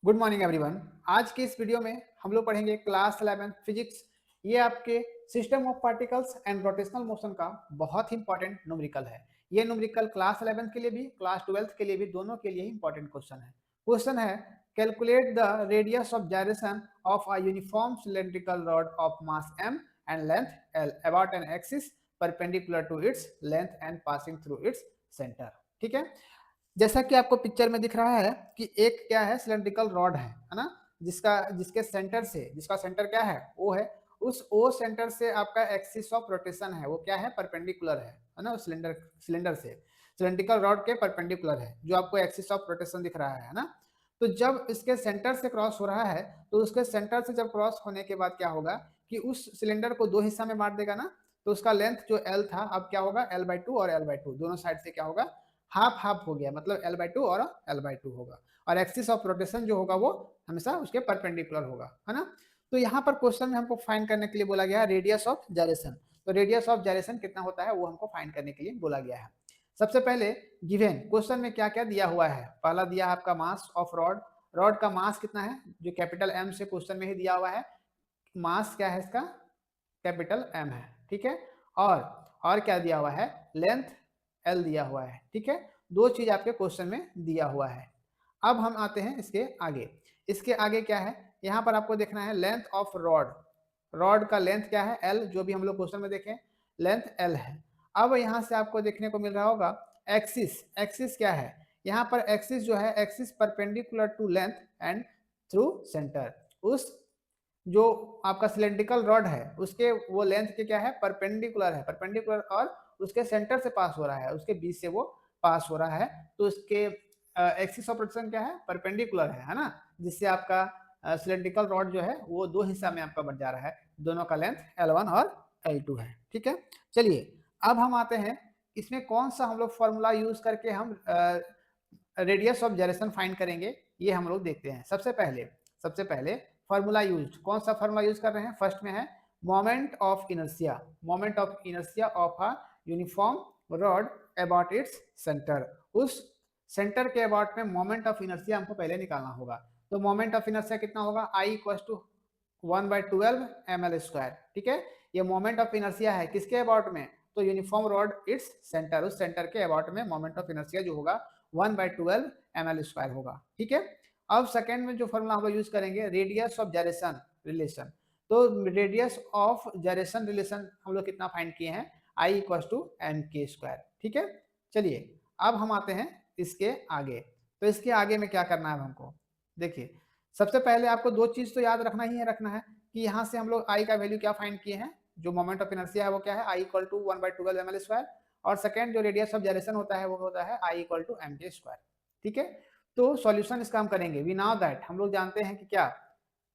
Good morning everyone. आज के इस वीडियो में हम लोग पढ़ेंगे क्लास 11 फिजिक्स। ये आपके system of particles and rotational motion का बहुत ही इंपॉर्टेंट न्यूमेरिकल है। ये न्यूमेरिकल क्लास 11 के लिए भी क्लास 12 के लिए भी दोनों के लिए ही इंपॉर्टेंट क्वेश्चन है। क्वेश्चन है calculate the radius of gyration of a uniform cylindrical rod of mass m and length l about an axis perpendicular to its length and passing through its centre. ठीक है, जैसा कि आपको picture में दिख रहा है कि एक क्या है, सिलेंड्रिकल रॉड है ना, जिसके सेंटर से, जिसका सेंटर क्या है, ओ है। उस ओ सेंटर से आपका एक्सिस ऑफ रोटेशन है वो क्या है, परपेंडिकुलर है ना, उस सिलेंडर से सिलेंड्रिकल रॉड के परपेंडिकुलर है, जो आपको एक्सिस ऑफ रोटेशन दिख रहा है ना। तो जब इसके सेंटर से क्रॉस हो रहा है तो उसके सेंटर से जब क्रॉस होने के बाद क्या होगा कि उस सिलेंडर को दो हिस्सा में बांट देगा ना। तो उसका लेंथ जो एल था अब क्या होगा, L/2 और L/2 दोनों साइड से क्या होगा, हाफ हाफ हो गया, मतलब L/2 और L/2 होगा। और एक्सिस ऑफ रोटेशन जो होगा वो हमेशा उसके परपेंडिकुलर होगा, है ना। तो यहाँ पर क्वेश्चन में हमको फाइंड करने के लिए बोला गया है रेडियस ऑफ gyration। तो रेडियस ऑफ gyration कितना होता है वो हमको फाइंड करने के लिए बोला गया है। सबसे पहले गिवन क्वेश्चन में क्या क्या दिया हुआ है। पहला दिया है आपका मास ऑफ रॉड। रॉड का मास कितना है, जो कैपिटल M से क्वेश्चन में ही दिया हुआ है। मास क्या है इसका, कैपिटल M है, ठीक है। और क्या दिया हुआ है, लेंथ L दिया हुआ है, ठीक है। दो चीज आपके क्वेश्चन में दिया हुआ है। अब हम आते हैं इसके आगे। इसके आगे क्या है, यहाँ पर आपको देखना है लेंथ ऑफ रॉड। रॉड का लेंथ क्या है, L, जो भी हम लोग क्वेश्चन में देखें लेंथ L है। अब यहाँ से आपको देखने को मिल रहा होगा एक्सिस। एक्सिस क्या है, यहाँ पर एक्सिस जो है, axis perpendicular to length and through centre. उस जो आपका सिलेंड्रिकल रॉड है उसके वो लेंथ के क्या है, परपेंडिकुलर है, परपेंडिकुलर, और उसके सेंटर से पास हो रहा है, उसके बीच से वो पास हो रहा है। तो उसके एक्सिस ऑफ रोटेशन क्या है, परपेंडिकुलर है ना, जिससे आपका सिलेंड्रिकल रॉड जो है वो दो हिस्सा में आपका बट जा रहा है, दोनों का लेंथ L1 और L2 है, ठीक है। चलिए अब हम आते हैं इसमें कौन सा हम लोग फॉर्मूला यूज करके हम रेडियस ऑफ gyration फाइंड करेंगे, ये हम लोग देखते हैं। सबसे पहले फॉर्मूला यूज, कौन सा फॉर्मूला यूज कर रहे हैं, फर्स्ट में है moment of inertia. Moment of inertia of a uniform rod about its centre. उस सेंटर के अबाउट में मोमेंट ऑफ इनर्शिया हमको पहले निकालना होगा। तो मोमेंट ऑफ इनर्शिया कितना होगा, I = 1/12 ml², ठीक है। ये मोमेंट ऑफ इनर्शिया है किसके अबाउट में, तो यूनिफॉर्म रॉड इट्स सेंटर, उस सेंटर के अबाउट में मोमेंट ऑफ इनर्शिया जो होगा 1/12 ml² होगा, ठीक है। अब सेकेंड में जो फॉर्मूला हम लोग यूज करेंगे, रेडियस ऑफ gyration रिलेशन। तो रेडियस ऑफ gyration रिलेशन हम लोग कितना फाइंड किए हैं, I = mk², ठीक है। चलिए अब हम आते हैं इसके आगे। तो इसके आगे में क्या करना है हमको, देखिए सबसे पहले आपको दो चीज तो याद रखना ही है, रखना है कि यहाँ से हम लोग I का वैल्यू क्या फाइंड किए हैं, जो मोमेंट ऑफ इनर्शिया है वो क्या है, I = 1/12 ml²। और सेकेंड जो रेडियस ऑफ gyration होता है वो होता है I = mk², ठीक है। तो सॉल्यूशन इसका हम करेंगे, वी नाउ दैट, हम लोग जानते हैं कि क्या,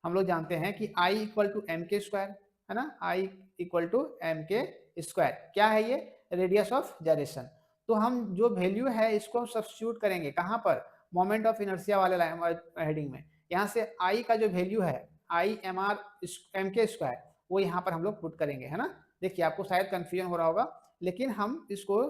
हम लोग जानते हैं कि I = mk², है ना, I = mk²। क्या है ये, रेडियस ऑफ gyration। तो हम जो वैल्यू है इसको हम सब्स्टिट्यूट करेंगे कहाँ पर, मोमेंट ऑफ इनर्शिया वाले हेडिंग में। यहाँ से I का जो वैल्यू है, I mk², वो यहाँ पर हम लोग पुट करेंगे, है ना। देखिए आपको शायद कंफ्यूजन हो रहा होगा, लेकिन हम इसको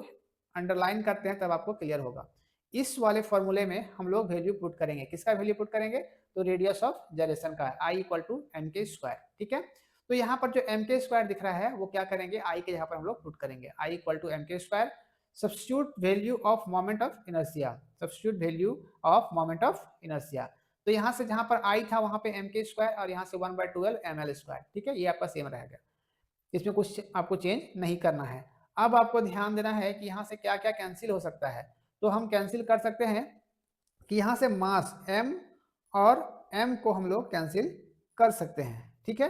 अंडरलाइन करते हैं तब आपको क्लियर होगा। इस वाले फॉर्मूले में हम लोग वैल्यू पुट करेंगे, किसका वैल्यू पुट करेंगे, तो रेडियस ऑफ gyration का, I = mk², ठीक है। तो यहाँ पर जो mk² दिख रहा है वो क्या करेंगे, I के यहाँ पर हम लोग पुट करेंगे, I = mk²। Substitute value of moment of inertia, substitute value of moment of inertia. तो यहाँ से जहाँ पर I था वहाँ पे mk² और यहाँ से 1/12 ml², ठीक है। ये आपका सेम रहेगा, इसमें कुछ आपको चेंज नहीं करना है। अब आपको ध्यान देना है कि यहाँ से क्या क्या कैंसिल हो सकता है। तो हम कैंसिल कर सकते हैं कि यहाँ से मास m और m को हम लोग कैंसिल कर सकते हैं, ठीक है।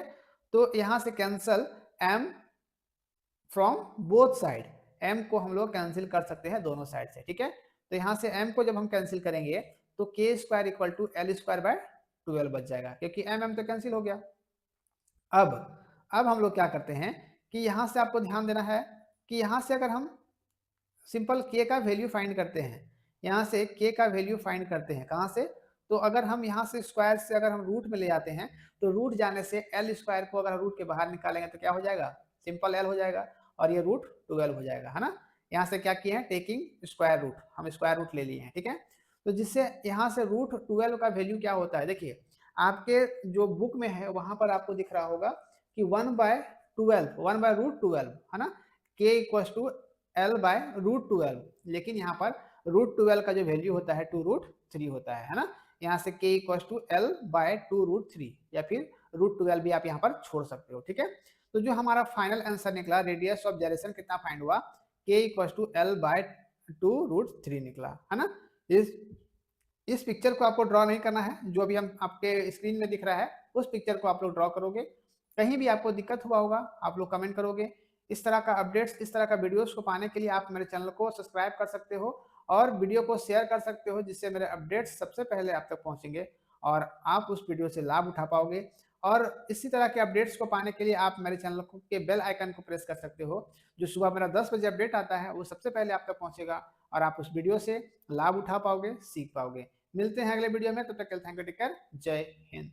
तो यहाँ से cancel m from both side, m को हम लोग कैंसिल कर सकते हैं दोनों साइड से, ठीक है। तो यहाँ से m को जब हम कैंसिल करेंगे तो k² = L²/12 बच जाएगा, क्योंकि m तो कैंसिल हो गया। अब हम लोग क्या करते हैं कि यहाँ से आपको ध्यान देना है कि यहाँ से अगर हम सिंपल k का वैल्यू फाइंड करते हैं, यहाँ से k का वैल्यू फाइंड करते हैं कहाँ से, तो अगर हम यहाँ से स्क्वायर से अगर हम रूट में ले जाते हैं तो रूट जाने से L² को अगर रूट के बाहर निकालेंगे तो क्या हो जाएगा, सिंपल L हो जाएगा, और ये रूट 12 हो जाएगा, है ना। यहाँ से क्या किए हैं, टेकिंग स्क्वायर रूट, हम स्क्वायर रूट ले लिए हैं, ठीक है। तो जिससे यहाँ से √12 का वैल्यू क्या होता है, देखिए आपके जो बुक में है वहां पर आपको दिख रहा होगा कि 1/12, 1/√12 है ना, k = L/√12, लेकिन यहाँ पर √12 का जो वैल्यू होता है 2√3 होता है ना। यहाँ से k = L/2√3 या फिर √12 भी आप यहाँ पर छोड़ सकते हो, ठीक है। तो जो हमारा फाइनल आंसर निकला, रेडियस ऑफ जाइरेशन कितना फाइंड हुआ, k = L/2√3 निकला, है ना। इस पिक्चर को आपको ड्रॉ नहीं करना है, जो अभी हम आपके स्क्रीन में दिख रहा है उस पिक्चर को आप लोग ड्रॉ करोगे। कहीं भी आपको दिक्कत हुआ होगा आप लोग कमेंट करोगे। इस तरह का अपडेट्स, इस तरह का वीडियोस को पाने के लिए आप मेरे चैनल को सब्सक्राइब कर सकते हो और वीडियो को शेयर कर सकते हो, जिससे मेरे अपडेट्स सबसे पहले आप तक पहुंचेंगे और आप उस वीडियो से लाभ उठा पाओगे। और इसी तरह के अपडेट्स को पाने के लिए आप मेरे चैनल के बेल आइकन को प्रेस कर सकते हो। जो सुबह मेरा 10 बजे अपडेट आता है वो सबसे पहले आप तक पहुंचेगा और आप उस वीडियो से लाभ उठा पाओगे, सीख पाओगे। मिलते हैं अगले वीडियो में, तब तक के लिए थैंक यू, टेक केयर, जय हिंद।